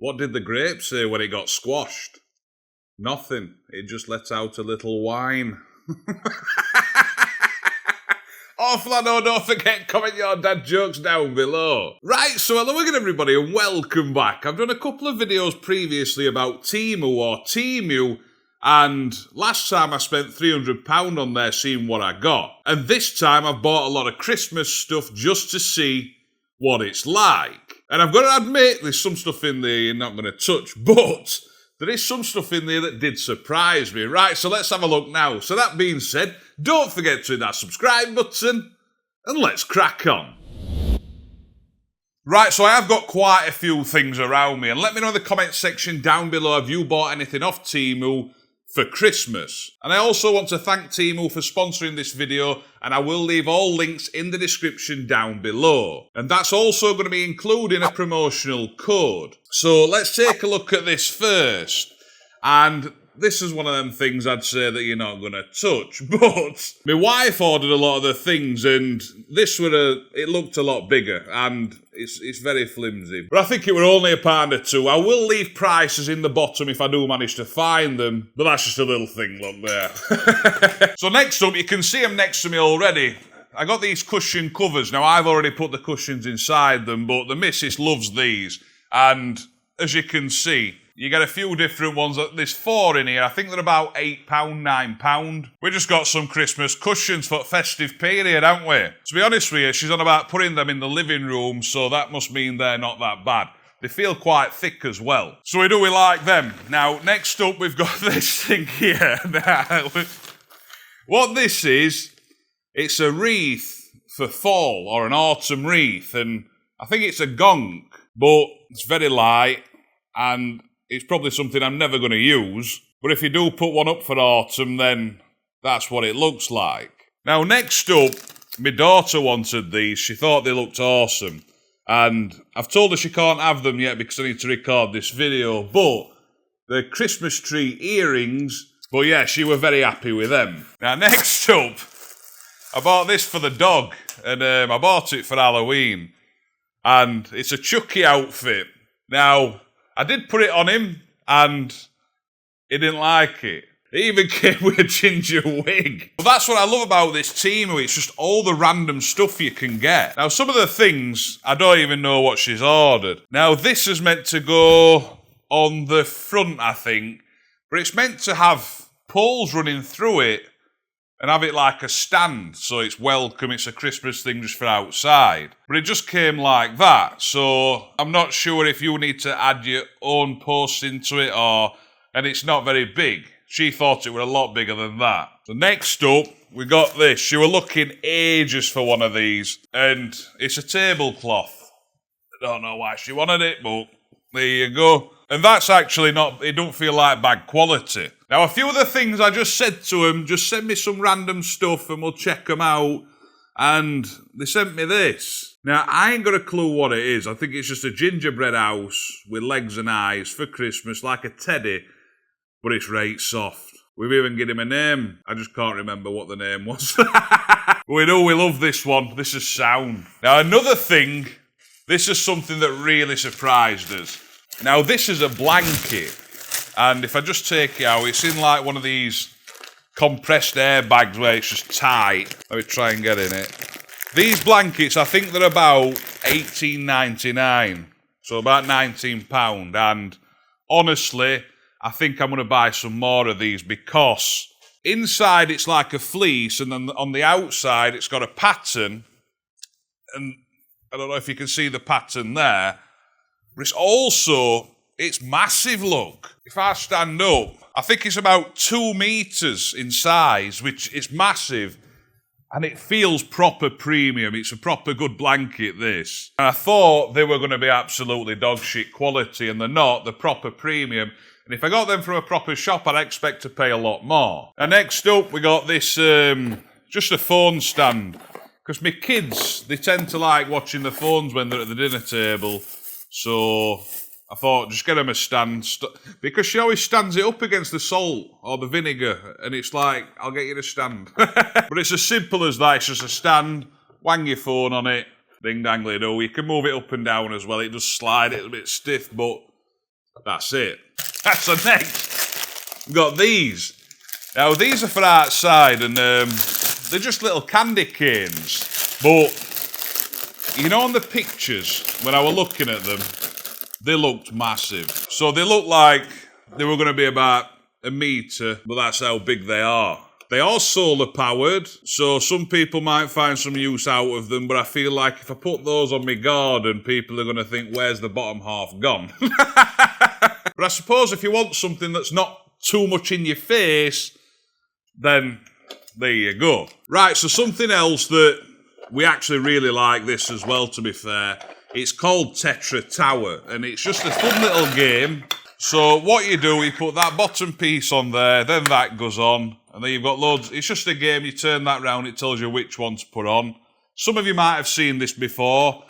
What did the grape say when it got squashed? Nothing. It just let out a little whine. Oh, Flano, don't forget, comment your dad jokes down below. Right, so hello again everybody and welcome back. I've done a couple of videos previously about Temu or Temu, and last time I spent £300 on there seeing what I got. And this time I've bought a lot of Christmas stuff just to see what it's like. And I've got to admit, there's some stuff in there you're not going to touch, but there is some stuff in there that did surprise me. Right, so let's have a look now. So that being said, don't forget to hit that subscribe button, and let's crack on. Right, so I have got quite a few things around me, and let me know in the comment section down below, have you bought anything off Temu for Christmas? And I also want to thank Temu for sponsoring this video, and I will leave all links in the description down below. And that's also going to be including a promotional code. So let's take a look at this first. And this is one of them things I'd say that you're not going to touch. But my wife ordered a lot of the things, and it looked a lot bigger, and it's very flimsy. But I think it were only £1 or £2. I will leave prices in the bottom if I do manage to find them, but that's just a little thing, look there. So next up, you can see them next to me already. I got these cushion covers. Now, I've already put the cushions inside them, but the missus loves these. And as you can see, you get a few different ones. There's 4 in here. I think they're about £8, £9. We just got some Christmas cushions for festive period, haven't we? To be honest with you, she's on about putting them in the living room, so that must mean they're not that bad. They feel quite thick as well. So we like them. Now, next up, we've got this thing here. What this is, it's a wreath for fall, or an autumn wreath, and I think it's a gong, but it's very light, and it's probably something I'm never going to use, but if you do put one up for autumn, then that's what it looks like. Now, next up, my daughter wanted these. She thought they looked awesome, and I've told her she can't have them yet because I need to record this video, but they're Christmas tree earrings, but yeah, she was very happy with them. Now, next up, I bought this for the dog, and I bought it for Halloween, and it's a Chucky outfit. Now, I did put it on him, and he didn't like it. It even came with a ginger wig. But that's what I love about this Temu. It's just all the random stuff you can get. Now, some of the things, I don't even know what she's ordered. Now, this is meant to go on the front, I think, but it's meant to have poles running through it and have it like a stand, so it's welcome, it's a Christmas thing just for outside. But it just came like that, so I'm not sure if you need to add your own posts into it, and it's not very big. She thought it were a lot bigger than that. So next up, we got this. She were looking ages for one of these, and it's a tablecloth. I don't know why she wanted it, but there you go. And that's actually it don't feel like bad quality. Now, a few of the things I just said to them, just send me some random stuff and we'll check them out. And they sent me this. Now, I ain't got a clue what it is. I think it's just a gingerbread house with legs and eyes for Christmas, like a teddy, but it's right soft. We've even given him a name. I just can't remember what the name was. We know we love this one. This is sound. Now, another thing, this is something that really surprised us. Now, this is a blanket, and if I just take it out, it's in like one of these compressed air bags where it's just tight. Let me try and get in it. These blankets, I think they're about $18.99, so about £19, and honestly, I think I'm going to buy some more of these because inside it's like a fleece, and then on the outside it's got a pattern, and I don't know if you can see the pattern there, but it's massive, look. If I stand up, I think it's about 2 meters in size, which is massive, and it feels proper premium. It's a proper good blanket, this. And I thought they were going to be absolutely dog shit quality, and they're not. They're proper premium. And if I got them from a proper shop, I'd expect to pay a lot more. And next up, we got this, just a phone stand. Because my kids, they tend to like watching the phones when they're at the dinner table. So I thought, just get them a stand. Because she always stands it up against the salt or the vinegar. And it's like, I'll get you a stand. But it's as simple as that. It's just a stand, wang your phone on it, ding dangly do. You can move it up and down as well. It does slide, it's a bit stiff, but That's it. So next, we've got these. Now, these are for outside, and they're just little candy canes. But, you know, on the pictures, when I was looking at them, they looked massive. So they looked like they were going to be about a metre, but that's how big they are. They are solar powered, so some people might find some use out of them, but I feel like if I put those on my garden, people are going to think, where's the bottom half gone? But I suppose if you want something that's not too much in your face, then there you go. Right, so something else that we actually really like this as well, to be fair. It's called Tetra Tower, and it's just a fun little game. So what you do, you put that bottom piece on there, then that goes on, and then you've got loads. It's just a game, you turn that round, it tells you which one to put on. Some of you might have seen this before,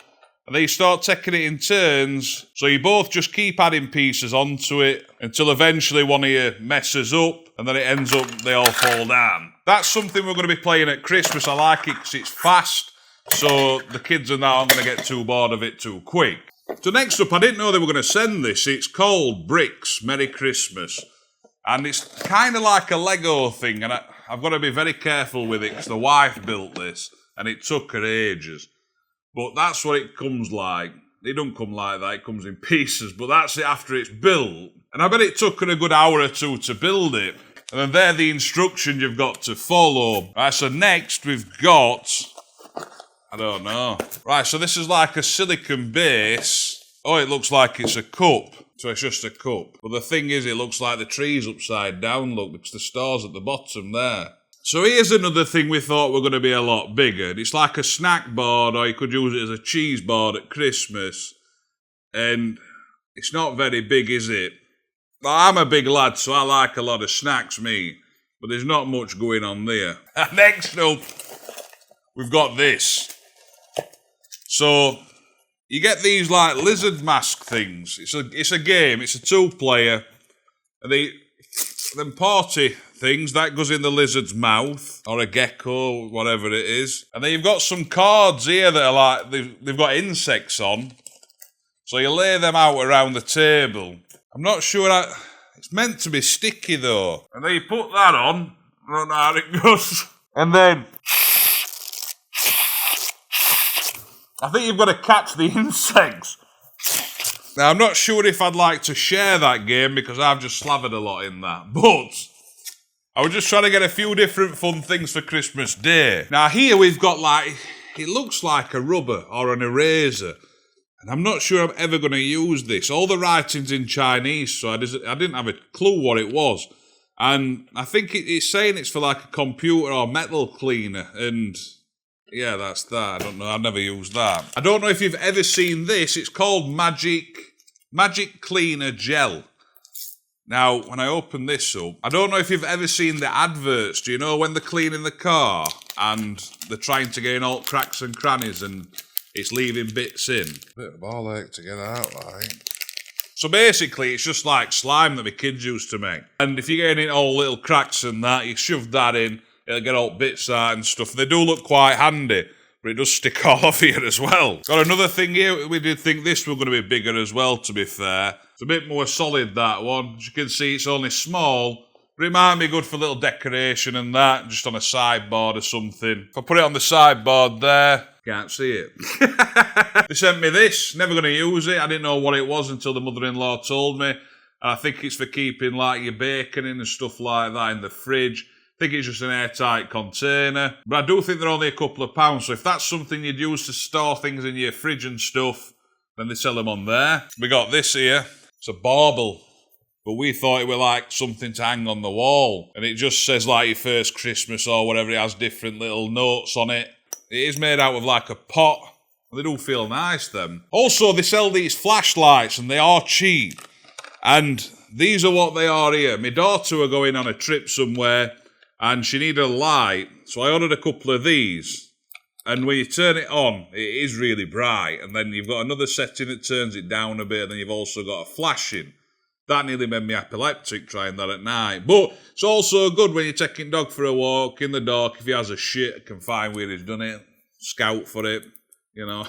and then you start taking it in turns, so you both just keep adding pieces onto it until eventually one of you messes up, and then it ends up they all fall down. That's something we're going to be playing at Christmas. I like it because it's fast, so the kids and that aren't going to get too bored of it too quick. So next up, I didn't know they were going to send this. It's called Bricks Merry Christmas. And it's kind of like a Lego thing, and I've got to be very careful with it because the wife built this, and it took her ages. But that's what it comes like. It don't come like that, it comes in pieces, but that's it after it's built. And I bet it took her a good hour or two to build it. And then they're the instructions you've got to follow. Right, so next we've got... I don't know. Right, so this is like a silicone base. Oh, it looks like it's a cup. So it's just a cup. But the thing is, it looks like the tree's upside down, look, because the star's at the bottom there. So here's another thing we thought were going to be a lot bigger. It's like a snack board, or you could use it as a cheese board at Christmas. And it's not very big, is it? Well, I'm a big lad, so I like a lot of snacks, me. But there's not much going on there. Next up, we've got this. So, you get these like lizard mask things. It's a game, it's a two-player. And them party things, that goes in the lizard's mouth, or a gecko, whatever it is. And then you've got some cards here that are like, they've got insects on. So you lay them out around the table. I'm not sure, it's meant to be sticky though. And then you put that on, I don't know how it goes. And then... I think you've got to catch the insects. Now, I'm not sure if I'd like to share that game because I've just slathered a lot in that. But I was just trying to get a few different fun things for Christmas Day. Now, here we've got like, it looks like a rubber or an eraser. And I'm not sure I'm ever going to use this. All the writing's in Chinese, so I didn't have a clue what it was. And I think it's saying it's for like a computer or metal cleaner. And... yeah, that's that. I don't know. I've never used that. I don't know if you've ever seen this. It's called Magic Cleaner Gel. Now, when I open this up, I don't know if you've ever seen the adverts. Do you know when they're cleaning the car and they're trying to get in all cracks and crannies and it's leaving bits in? Bit of ball ache to get out, like. So basically, it's just like slime that my kids used to make. And if you're getting in all little cracks and that, you shove that in. It'll get all bits out and stuff. They do look quite handy, but it does stick all off here as well. Got another thing here. We did think this was going to be bigger as well, to be fair. It's a bit more solid, that one. As you can see, it's only small, but it might be good for little decoration and that, just on a sideboard or something. If I put it on the sideboard there, can't see it. They sent me this. Never going to use it. I didn't know what it was until the mother-in-law told me. And I think it's for keeping like your bacon in and stuff like that in the fridge. I think it's just an airtight container. But I do think they're only a couple of pounds. So if that's something you'd use to store things in your fridge and stuff, then they sell them on there. We got this here. It's a bauble. But we thought it were like something to hang on the wall. And it just says like your first Christmas or whatever. It has different little notes on it. It is made out of like a pot. They do feel nice, them. Also, they sell these flashlights and they are cheap. And these are what they are here. My daughter were going on a trip somewhere and she needed a light. So I ordered a couple of these. And when you turn it on, it is really bright. And then you've got another setting that turns it down a bit. And then you've also got a flashing. That nearly made me epileptic trying that at night. But it's also good when you're taking dog for a walk in the dark. If he has a shit, I can find where he's done it. Scout for it. you know.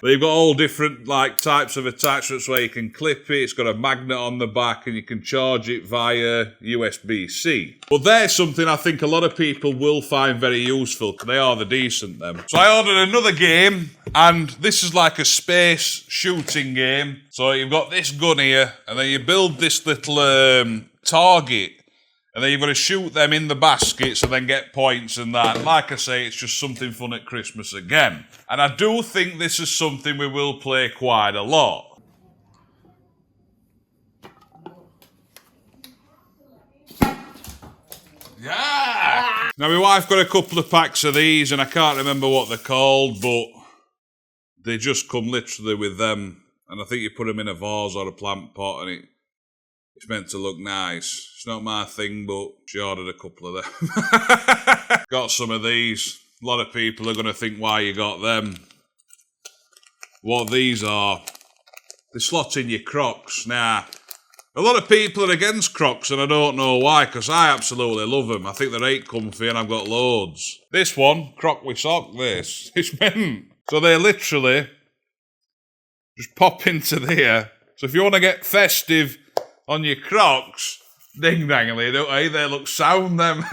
They've got all different like types of attachments where you can clip it. It's got a magnet on the back and you can charge it via USB-C. But there's something I think a lot of people will find very useful. They are the decent, them. So I ordered another game, and this is like a space shooting game. So you've got this gun here, and then you build this little target. And then you've got to shoot them in the baskets and then get points and that. And like I say, it's just something fun at Christmas again. And I do think this is something we will play quite a lot. Yeah! Now, my wife got a couple of packs of these, and I can't remember what they're called, but they just come literally with them. And I think you put them in a vase or a plant pot, and it's meant to look nice. It's not my thing, but she ordered a couple of them. Got some of these. A lot of people are going to think why you got them. What these are, they slot in your Crocs. Now, a lot of people are against Crocs, and I don't know why, because I absolutely love them. I think they're 8 comfy, and I've got loads. This one, Croc with sock, this. It's meant. So they literally just pop into there. So if you want to get festive on your Crocs, ding dangly, don't they? They look sound, them.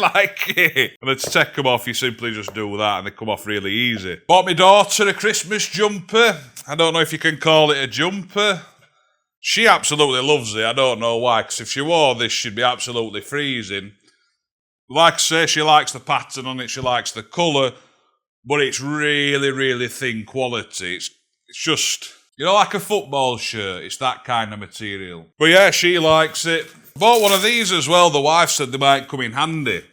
Like it. And to take them off, you simply just do that, and they come off really easy. Bought my daughter a Christmas jumper. I don't know if you can call it a jumper. She absolutely loves it. I don't know why, because if she wore this, she'd be absolutely freezing. Like I say, she likes the pattern on it, she likes the colour, but it's really, really thin quality. It's just, you know, like a football shirt. It's that kind of material. But yeah, she likes it. Bought one of these as well. The wife said they might come in handy.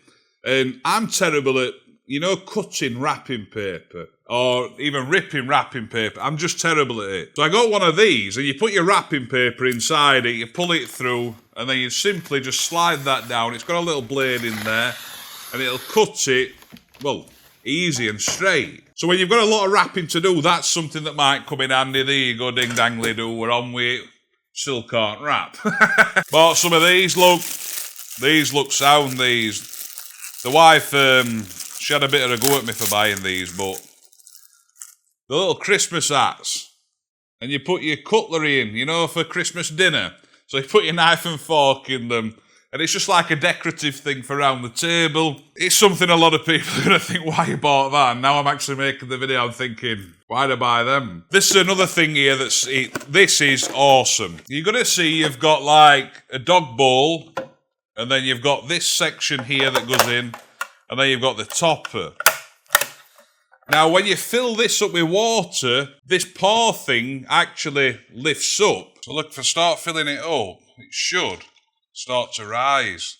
And I'm terrible at, you know, cutting wrapping paper or even ripping wrapping paper. I'm just terrible at it. So I got one of these, and you put your wrapping paper inside it, you pull it through, and then you simply just slide that down. It's got a little blade in there, and it'll cut it, well, easy and straight. So when you've got a lot of wrapping to do, that's something that might come in handy. There you go, ding dangly do, we're on with it. Still can't wrap. Bought some of these, look. These look sound, these. The wife, she had a bit of a go at me for buying these, but the little Christmas hats. And you put your cutlery in, you know, for Christmas dinner. So you put your knife and fork in them. And it's just like a decorative thing for around the table. It's something a lot of people are going to think, why you bought that? And now I'm actually making the video, I'm thinking, why'd I buy them? This is another thing here this is awesome. You're going to see you've got like a dog bowl, and then you've got this section here that goes in, and then you've got the topper. Now, when you fill this up with water, this paw thing actually lifts up. So look, if I start filling it up, it should start to rise.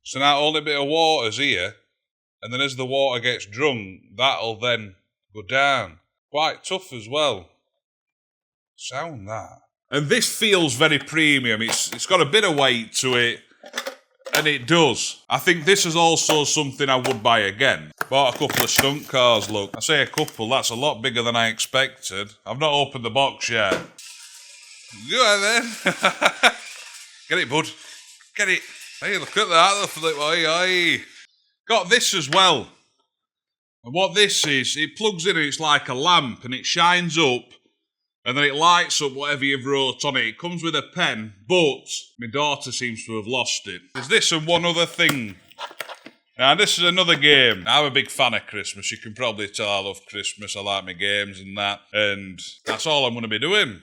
So now only bit of water's here, and then as the water gets drunk, that'll then go down. Quite tough as well. Sound that. And this feels very premium. It's got a bit of weight to it, and it does. I think this is also something I would buy again. Bought a couple of stunt cars, look. I say a couple, that's a lot bigger than I expected. I've not opened the box yet. Go on then. Get it, bud. Get it. Hey, look at that. Oi. Got this as well. And what this is, it plugs in and it's like a lamp, and it shines up, and then it lights up whatever you've wrote on it. It comes with a pen, but my daughter seems to have lost it. There's this and one other thing. Now, this is another game. I'm a big fan of Christmas. You can probably tell I love Christmas. I like my games and that. And that's all I'm going to be doing.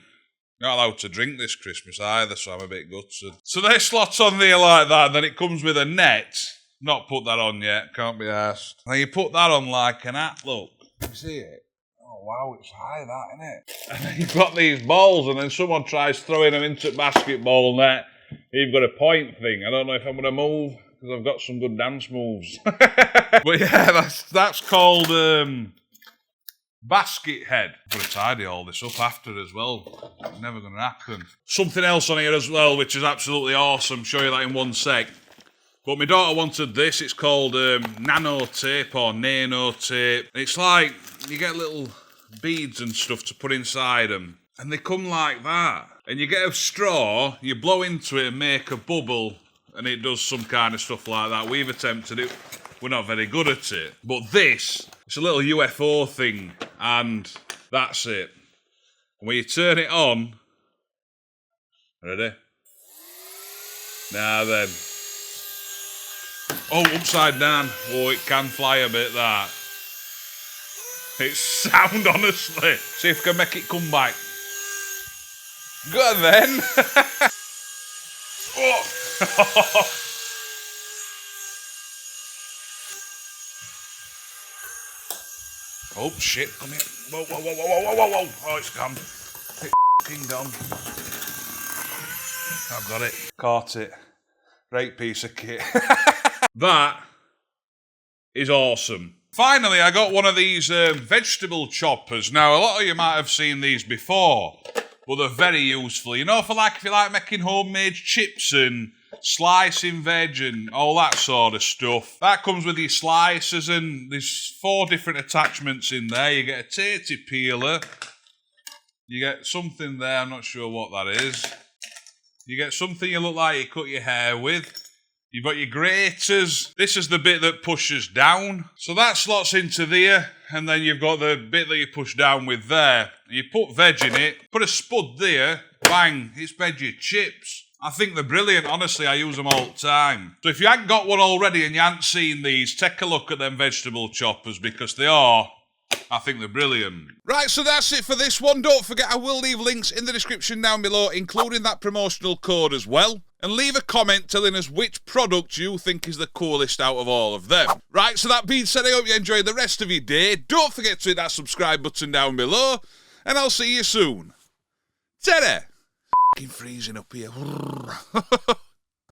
Not allowed to drink this Christmas either, so I'm a bit gutted. So they slot on there like that, and then it comes with a net. Not put that on yet, can't be arsed. Then you put that on like an hat, look. You see it? Oh wow, it's high that, isn't it? And then you've got these balls, and then someone tries throwing them into a basketball net. You've got a point thing. I don't know if I'm going to move, because I've got some good dance moves. But yeah, that's called basket head. I'm going to tidy all this up after as well. It's never going to happen. Something else on here as well, which is absolutely awesome. Show you that in one sec. But my daughter wanted this. It's called Nano tape or Nano tape. It's like you get little beads and stuff to put inside them, and they come like that. And you get a straw, you blow into it and make a bubble, and it does some kind of stuff like that. We've attempted it. we're not very good at it. But this, it's a little UFO thing, and that's it. When you turn it on, ready? Now then. Oh, upside down. Oh, it can fly a bit, that. It's sound, honestly. See if I can make it come back. Go on, then. Oh. Oh, shit, come here. Whoa, whoa, whoa, whoa, whoa, whoa, whoa. Oh, it's gone. It's f***ing gone. I've got it. Caught it. Great piece of kit. That is awesome. Finally, I got one of these vegetable choppers. Now, a lot of you might have seen these before, but they're very useful. You know, if you like making homemade chips and slicing veg and all that sort of stuff. That comes with your slicers, and there's 4 different attachments in there. You get a tatty peeler. You get something there, I'm not sure what that is. You get something you look like you cut your hair with. You've got your graters. This is the bit that pushes down. So that slots into there, and then you've got the bit that you push down with there. You put veg in it, put a spud there, bang, it's veggie chips. I think they're brilliant, honestly, I use them all the time. So if you haven't got one already and you haven't seen these, take a look at them vegetable choppers, because I think they're brilliant. Right, so that's it for this one. Don't forget, I will leave links in the description down below, including that promotional code as well. And leave a comment telling us which product you think is the coolest out of all of them. Right, so that being said, I hope you enjoy the rest of your day. Don't forget to hit that subscribe button down below, and I'll see you soon. Ta-da! F***ing freezing up here.